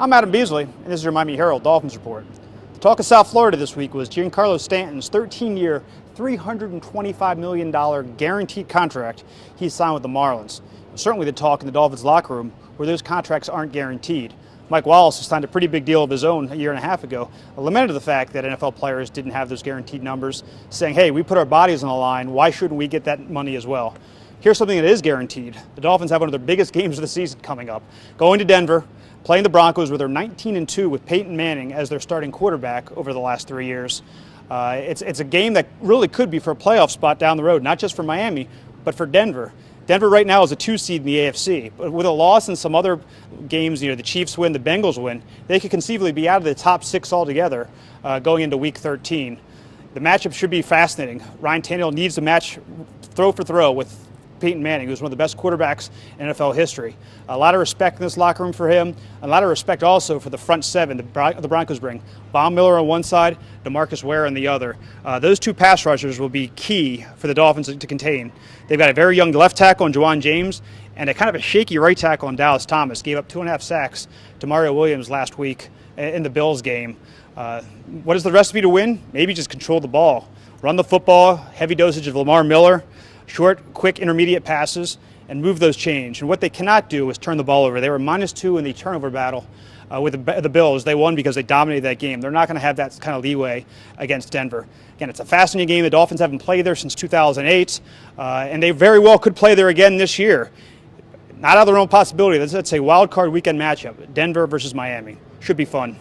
I'm Adam Beasley, and this is your Miami Herald Dolphins report. The talk of South Florida this week was Giancarlo Stanton's 13-year, $325 million guaranteed contract he signed with the Marlins. Certainly the talk in the Dolphins locker room where those contracts aren't guaranteed. Mike Wallace, who signed a pretty big deal of his own a year and a half ago, lamented the fact that NFL players didn't have those guaranteed numbers, saying, hey, we put our bodies on the line, why shouldn't we get that money as well? Here's something that is guaranteed. The Dolphins have one of their biggest games of the season coming up. Going to Denver, playing the Broncos, where they're 19-2 with Peyton Manning as their starting quarterback over the last 3 years. It's a game that really could be for a playoff spot down the road, not just for Miami, but for Denver. Denver right now is a 2 seed in the AFC, but with a loss in some other games, the Chiefs win, the Bengals win, they could conceivably be out of the top 6 altogether going into Week 13. The matchup should be fascinating. Ryan Tannehill needs to match throw for throw with Peyton Manning, who's one of the best quarterbacks in NFL history. A lot of respect in this locker room for him. A lot of respect also for the front seven the Broncos bring. Von Miller on one side, DeMarcus Ware on the other. Those two pass rushers will be key for the Dolphins to contain. They've got a very young left tackle in Juwan James and a kind of a shaky right tackle in Dallas Thomas. Gave up 2.5 sacks to Mario Williams last week in the Bills game. What is the recipe to win? Maybe just control the ball. Run the football, heavy dosage of Lamar Miller, short, quick, intermediate passes, and move those chains. And what they cannot do is turn the ball over. They were -2 in the turnover battle with the Bills. They won because they dominated that game. They're not going to have that kind of leeway against Denver. Again, it's a fascinating game. The Dolphins haven't played there since 2008, and they very well could play there again this year. Not out of their own possibility. That's a wild card weekend matchup. Denver versus Miami. Should be fun.